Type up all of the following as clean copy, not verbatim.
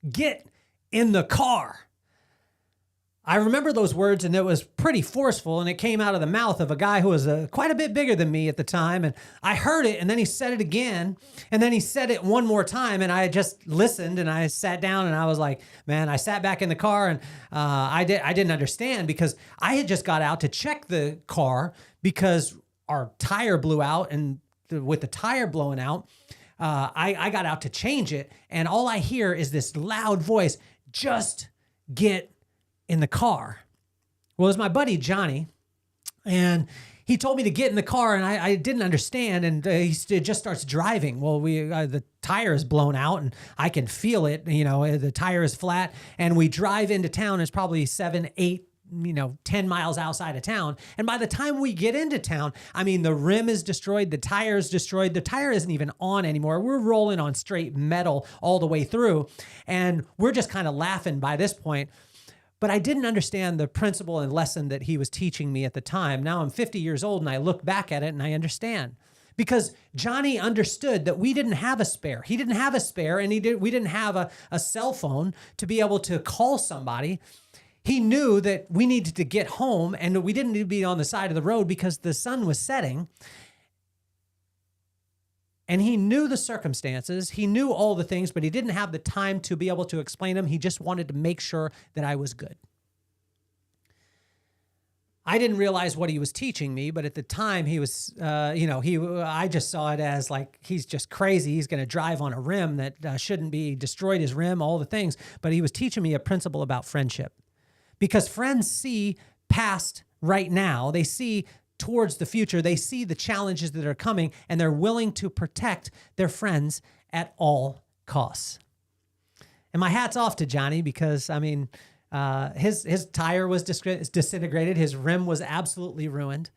get in the car. I remember those words, and it was pretty forceful, and it came out of the mouth of a guy who was quite a bit bigger than me at the time. And I heard it, and then he said it again, and then he said it one more time, and I just listened, and I sat down, and I was like, man, I sat back in the car, and I didn't understand, because I had just got out to check the car because our tire blew out, and with the tire blowing out, I got out to change it, and all I hear is this loud voice, just get in the car. Well, it was my buddy Johnny, and he told me to get in the car, and I didn't understand, and he just starts driving. Well, the tire is blown out, and I can feel it. The tire is flat, and we drive into town. It's probably 7, 8, 10 miles outside of town. And by the time we get into town, the rim is destroyed. The tire is destroyed. The tire isn't even on anymore. We're rolling on straight metal all the way through, and we're just kind of laughing by this point. But I didn't understand the principle and lesson that he was teaching me at the time. Now I'm 50 years old, and I look back at it and I understand. Because Johnny understood that we didn't have a spare. He didn't have a spare, and we didn't have a cell phone to be able to call somebody. He knew that we needed to get home, and we didn't need to be on the side of the road because the sun was setting. And he knew the circumstances, he knew all the things, but he didn't have the time to be able to explain them. He just wanted to make sure that I was good. I didn't realize what he was teaching me, but at the time he was, I just saw it as like, he's just crazy. He's going to drive on a rim that shouldn't be, destroyed his rim, all the things. But he was teaching me a principle about friendship, because friends see past right now. They see towards the future. They see the challenges that are coming, and they're willing to protect their friends at all costs. And my hat's off to Johnny, because his tire was disintegrated. His rim was absolutely ruined,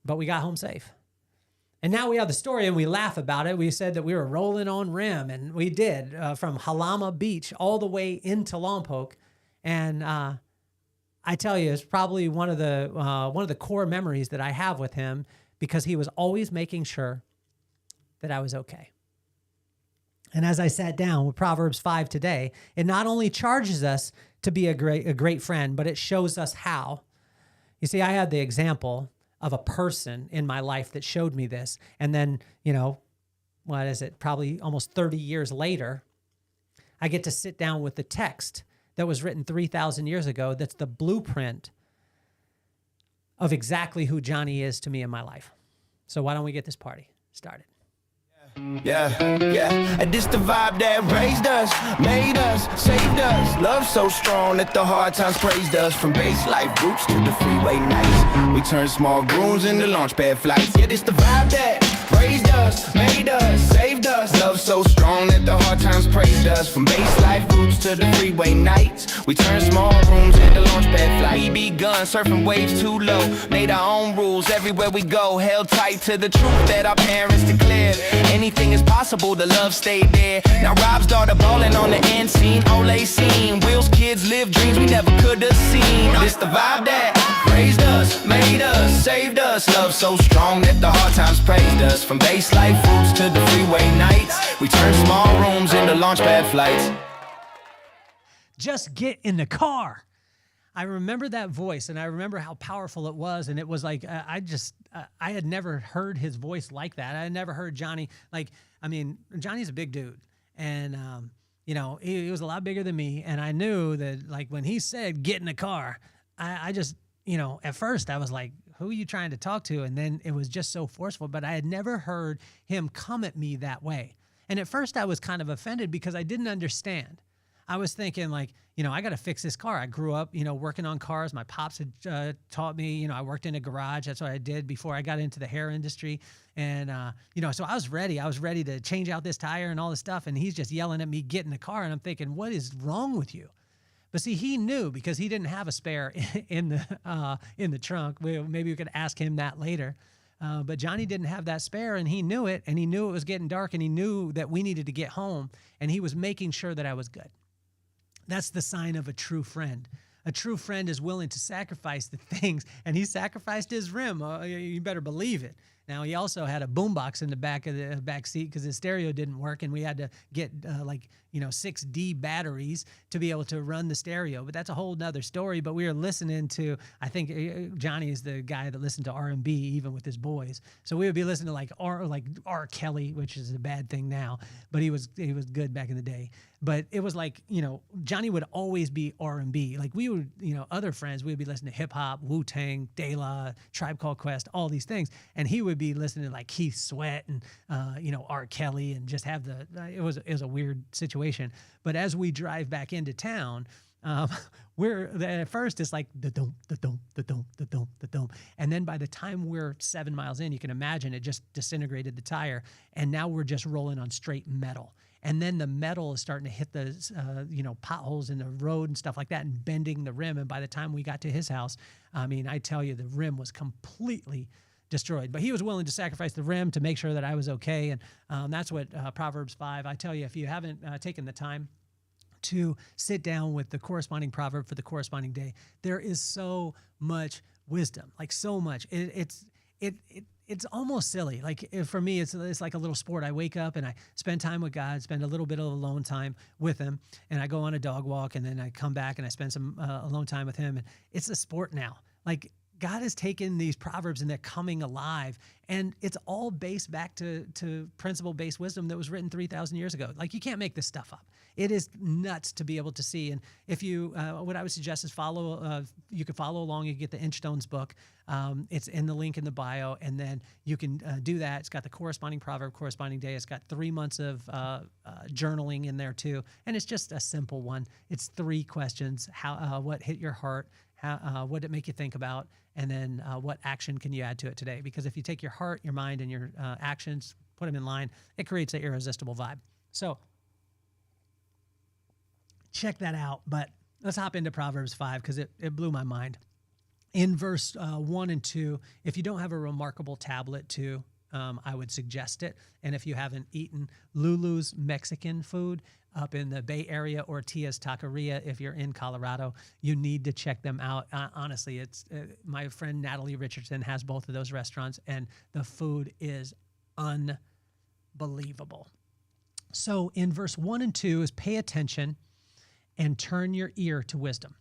but we got home safe. And now we have the story, and we laugh about it. We said that we were rolling on rim, and we did, from Jalama Beach all the way into Lompoc. And I tell you, it's probably one of the core memories that I have with him, because he was always making sure that I was okay. And as I sat down with Proverbs 5 today, it not only charges us to be a great friend, but it shows us how. You see, I had the example of a person in my life that showed me this. And then, probably almost 30 years later, I get to sit down with the text that was written 3,000 years ago. That's the blueprint of exactly who Johnny is to me in my life. So why don't we get this party started? Yeah. And this the vibe that raised us, made us, saved us. Love so strong that the hard times praised us. From base life roots to the freeway nights, we turn small rooms into launch pad flights. Yeah, this the vibe that raised us, made us, saved us. Love so strong that the hard times praised us. From base life roots to the freeway nights, we turn small rooms into launch pad flights. We begun surfing waves too low, made our own rules everywhere we go. Held tight to the truth that our parents declared. Anything is possible, the love stayed there. Now Rob's daughter ballin' on the end scene. Ole scene, Will's kids live dreams we never could have seen. This the vibe that raised us, made us, saved us. Love so strong that the hard times praised us. From base life roots to the freeway nights, we turn small rooms into launch pad flights. Just get in the car. I remember that voice, and I remember how powerful it was. And it was like, I had never heard his voice like that. I had never heard Johnny, Johnny's a big dude. And, he was a lot bigger than me. And I knew that, like, when he said, get in the car, I just, at first I was like, who are you trying to talk to? And then it was just so forceful, but I had never heard him come at me that way. And at first I was kind of offended because I didn't understand. I was thinking, like, I got to fix this car. I grew up, working on cars. My pops had taught me, I worked in a garage. That's what I did before I got into the hair industry. And, so I was ready. I was ready to change out this tire and all this stuff. And he's just yelling at me, get in the car. And I'm thinking, what is wrong with you? But see, he knew, because he didn't have a spare in the trunk. Maybe we could ask him that later. But Johnny didn't have that spare, and he knew it. And he knew it was getting dark, and he knew that we needed to get home. And he was making sure that I was good. That's the sign of a true friend. A true friend is willing to sacrifice the things, and he sacrificed his rim. You better believe it. Now, he also had a boombox in the back seat because his stereo didn't work, and we had to get 6D batteries to be able to run the stereo. But that's a whole nother story. But we were listening to, I think Johnny is the guy that listened to R&B even with his boys. So we would be listening to R. Kelly, which is a bad thing now, but he was good back in the day. But it was like, Johnny would always be R&B. Like we would, other friends, we would be listening to hip hop, Wu-Tang, De La, Tribe Called Quest, all these things. And he would be listening to like Keith Sweat and, R. Kelly, and just have it was a weird situation. But as we drive back into town, at first it's like the dum, the dum, the dum, the dum, the dum. And then by the time we're 7 miles in, you can imagine it just disintegrated the tire. And now we're just rolling on straight metal. And then the metal is starting to hit the, potholes in the road and stuff like that and bending the rim. And by the time we got to his house, I mean, I tell you, the rim was completely destroyed. But he was willing to sacrifice the rim to make sure that I was okay. And that's what Proverbs 5, I tell you, if you haven't taken the time to sit down with the corresponding proverb for the corresponding day, there is so much wisdom, like so much. It's almost silly. Like for me, it's like a little sport. I wake up and I spend time with God, spend a little bit of alone time with him, and I go on a dog walk, and then I come back and I spend some alone time with him. And it's a sport now. Like God has taken these proverbs and they're coming alive, and it's all based back to principle-based wisdom that was written 3,000 years ago. Like you can't make this stuff up. It is nuts to be able to see. And if you, what I would suggest is you can follow along. You can get the Inchstone's book. It's in the link in the bio, and then you can do that. It's got the corresponding proverb, corresponding day. It's got 3 months of journaling in there too, and it's just a simple one. It's 3 questions: what hit your heart, what did it make you think about, and then what action can you add to it today? Because if you take your heart, your mind, and your actions, put them in line, it creates an irresistible vibe. So check that out. But let's hop into Proverbs 5 because it blew my mind. In verse 1 and 2, if you don't have a remarkable tablet too, I would suggest it. And if you haven't eaten Lulu's Mexican food up in the Bay Area, or Tia's Taqueria if you're in Colorado, you need to check them out. Honestly, it's my friend Natalie Richardson has both of those restaurants, and the food is unbelievable. So in verse 1 and 2 is pay attention and turn your ear to wisdom.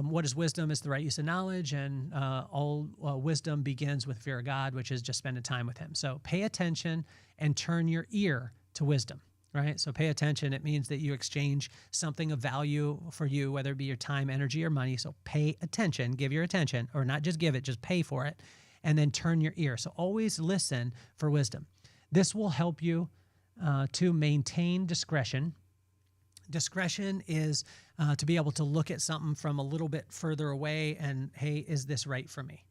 What is wisdom? It's the right use of knowledge, and all wisdom begins with fear of God, which is just spending time with him. So pay attention and turn your ear to wisdom, right? So pay attention. It means that you exchange something of value for you, whether it be your time, energy, or money. So pay attention, give your attention, or not just give it, just pay for it, and then turn your ear. So always listen for wisdom. This will help you to maintain discretion. Discretion is to be able to look at something from a little bit further away and, hey, is this right for me?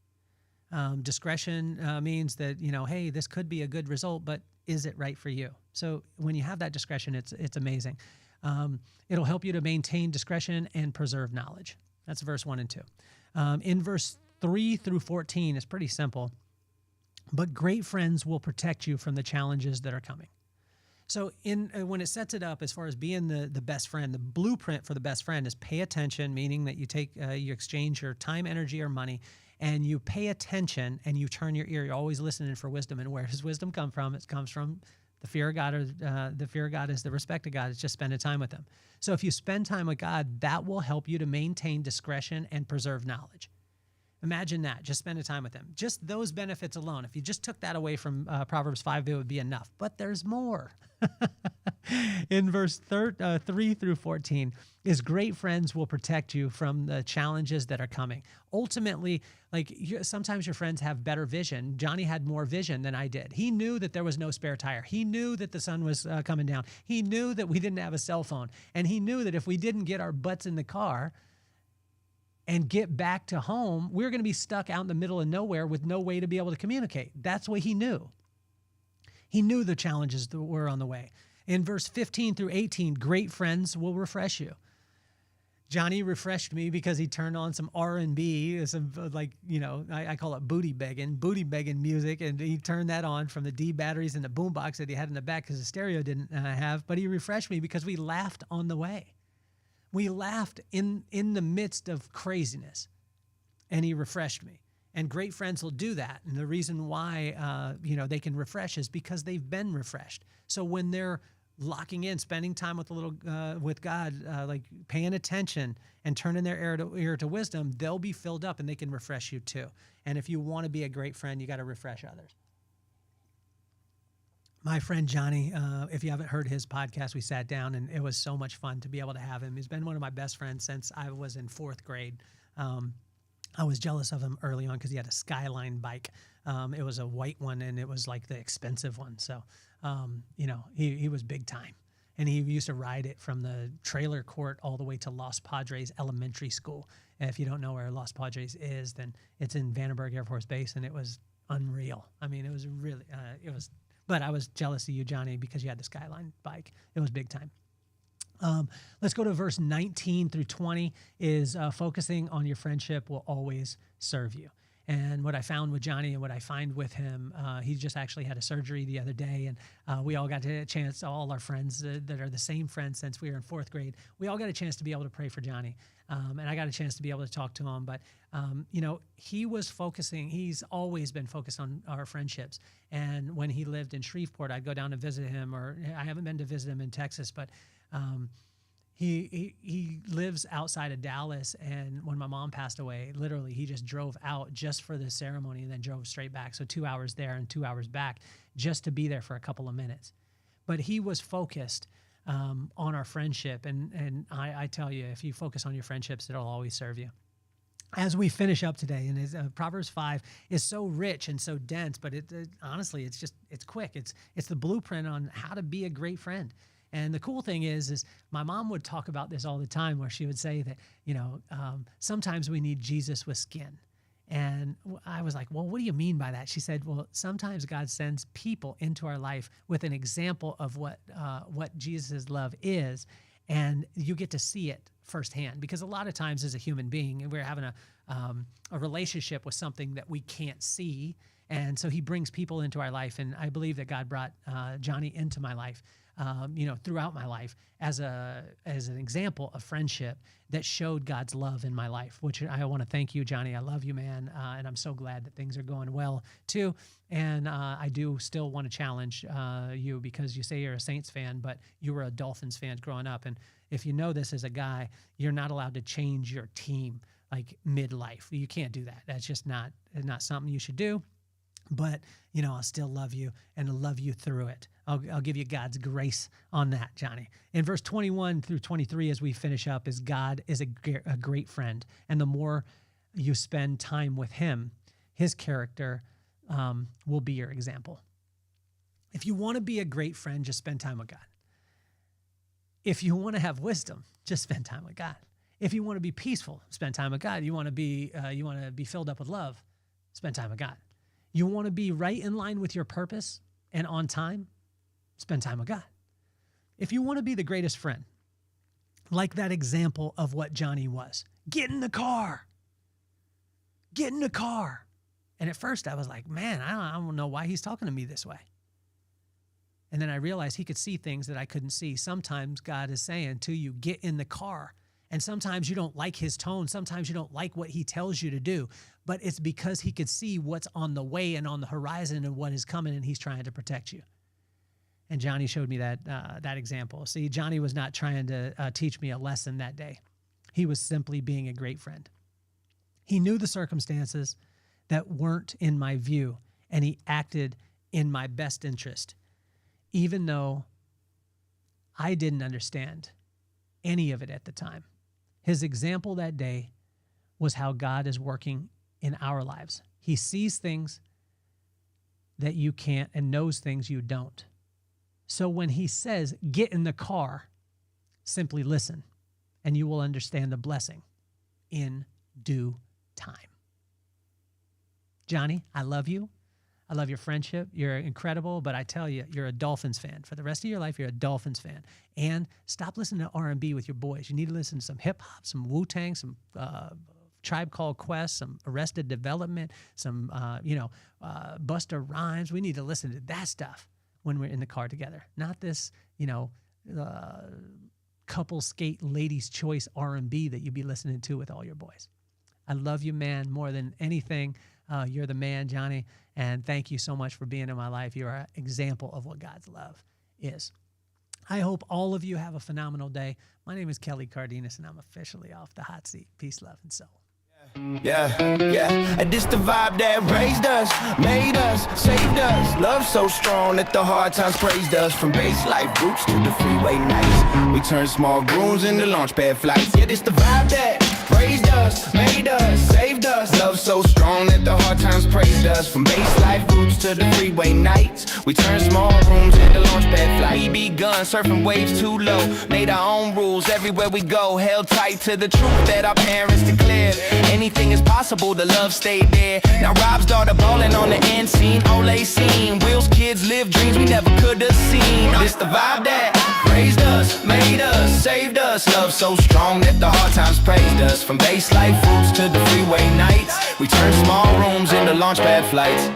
Discretion means that, hey, this could be a good result, but is it right for you? So when you have that discretion, it's amazing. It'll help you to maintain discretion and preserve knowledge. That's verse 1 and 2. In verse 3 through 14, it's pretty simple. But great friends will protect you from the challenges that are coming. So when it sets it up as far as being the best friend, the blueprint for the best friend is pay attention, meaning that you exchange your time, energy, or money, and you pay attention and you turn your ear. You're always listening for wisdom. And where does wisdom come from? It comes from the fear of God, or the fear of God is the respect of God. It's just spending time with him. So if you spend time with God, that will help you to maintain discretion and preserve knowledge. Imagine that, just spending time with him. Just those benefits alone. If you just took that away from Proverbs 5, it would be enough. But there's more. In verse 3 through 14 is great friends will protect you from the challenges that are coming. Ultimately, sometimes your friends have better vision. Johnny had more vision than I did. He knew that there was no spare tire. He knew that the sun was coming down. He knew that we didn't have a cell phone. And he knew that if we didn't get our butts in the car and get back to home, we're going to be stuck out in the middle of nowhere with no way to be able to communicate. That's what he knew. He knew the challenges that were on the way. In verse 15 through 18, great friends will refresh you. Johnny refreshed me because he turned on some R&B, some I call it booty begging music, and he turned that on from the D batteries and the boombox that he had in the back because the stereo didn't have. But he refreshed me because we laughed on the way. We laughed in the midst of craziness, and he refreshed me. And great friends will do that. And the reason why, they can refresh is because they've been refreshed. So when they're locking in, spending time with God, like paying attention and turning their ear to wisdom, they'll be filled up and they can refresh you too. And if you want to be a great friend, you got to refresh others. My friend Johnny, if you haven't heard his podcast, we sat down and it was so much fun to be able to have him. He's been one of my best friends since I was in 4th grade. I was jealous of him early on because he had a Skyline bike. It was a white one, and it was like the expensive one. So, he was big time. And he used to ride it from the trailer court all the way to Los Padres Elementary School. And if you don't know where Los Padres is, then it's in Vandenberg Air Force Base, and it was unreal. I mean, it was really, but I was jealous of you, Johnny, because you had the Skyline bike. It was big time. Let's go to verse 19 through 20 is focusing on your friendship will always serve you. And what I found with Johnny and what I find with him, he just actually had a surgery the other day, and we all got a chance, all our friends that are the same friends since we were in 4th grade, we all got a chance to be able to pray for Johnny. And I got a chance to be able to talk to him. But, he was focusing, he's always been focused on our friendships. And when he lived in Shreveport, I'd go down to visit him, or I haven't been to visit him in Texas, but he lives outside of Dallas, and when my mom passed away, literally he just drove out just for the ceremony and then drove straight back. So 2 hours there and 2 hours back just to be there for a couple of minutes. But he was focused on our friendship, and I tell you, if you focus on your friendships, it'll always serve you. As we finish up today, and Proverbs 5 is so rich and so dense, but honestly, it's quick. It's the blueprint on how to be a great friend. And the cool thing is my mom would talk about this all the time, where she would say that, sometimes we need Jesus with skin. And I was like, well, what do you mean by that? She said, well, sometimes God sends people into our life with an example of what Jesus' love is, and you get to see it firsthand. Because a lot of times as a human being, we're having a relationship with something that we can't see. And so he brings people into our life. And I believe that God brought Johnny into my life, throughout my life as an example of friendship that showed God's love in my life, which I want to thank you, Johnny. I love you, man. And I'm so glad that things are going well too. And I do still want to challenge you, because you say you're a Saints fan, but you were a Dolphins fan growing up. And if you know this as a guy, you're not allowed to change your team like midlife. You can't do that. That's just not something you should do. But, I'll still love you and love you through it. I'll give you God's grace on that, Johnny. In verse 21 through 23, as we finish up, is God is a great friend. And the more you spend time with him, his character will be your example. If you want to be a great friend, just spend time with God. If you want to have wisdom, just spend time with God. If you want to be peaceful, spend time with God. You want to be filled up with love, spend time with God. You want to be right in line with your purpose and on time, spend time with God. If you want to be the greatest friend, like that example of what Johnny was, get in the car. Get in the car. And at first I was like, man, I don't know why he's talking to me this way. And then I realized he could see things that I couldn't see. Sometimes God is saying to you, get in the car. And sometimes you don't like his tone. Sometimes you don't like what he tells you to do. But it's because he could see what's on the way and on the horizon and what is coming, and he's trying to protect you. And Johnny showed me that example. See, Johnny was not trying to teach me a lesson that day. He was simply being a great friend. He knew the circumstances that weren't in my view, and he acted in my best interest, even though I didn't understand any of it at the time. His example that day was how God is working in our lives. He sees things that you can't and knows things you don't. So when he says, get in the car, simply listen, and you will understand the blessing in due time. Johnny, I love you. I love your friendship. You're incredible, but I tell you, you're a Dolphins fan. For the rest of your life, you're a Dolphins fan. And stop listening to R&B with your boys. You need to listen to some hip-hop, some Wu-Tang, some Tribe Called Quest, some Arrested Development, some, Busta Rhymes. We need to listen to that stuff when we're in the car together. Not this, couple skate ladies' choice R&B that you'd be listening to with all your boys. I love you, man, more than anything. You're the man, Johnny, and thank you so much for being in my life. You're an example of what God's love is. I hope all of you have a phenomenal day. My name is Kelly Cardenas, and I'm officially off the hot seat. Peace, love, and soul. Yeah, and this the vibe that raised us, made us, saved us. Love so strong that the hard times praised us. From base life groups to the freeway nights, we turn small rooms into launch pad flights. Yeah, this the vibe that raised us, made us, saved us. Love so strong that the hard times praised us. From base life groups to the freeway nights, we turn small rooms into launch pad flights. We begun surfing waves too low, made our own rules everywhere we go. Held tight to the truth that our parents declared. Anything is possible, the love stayed there. Now Rob's daughter ballin' on the end scene. Olay scene, Will's kids live dreams we never could have seen. This the vibe that raised us, made us, saved us. Love so strong that the hard times praised us. From base life roots to the freeway nights, we turn small rooms into launch pad flights.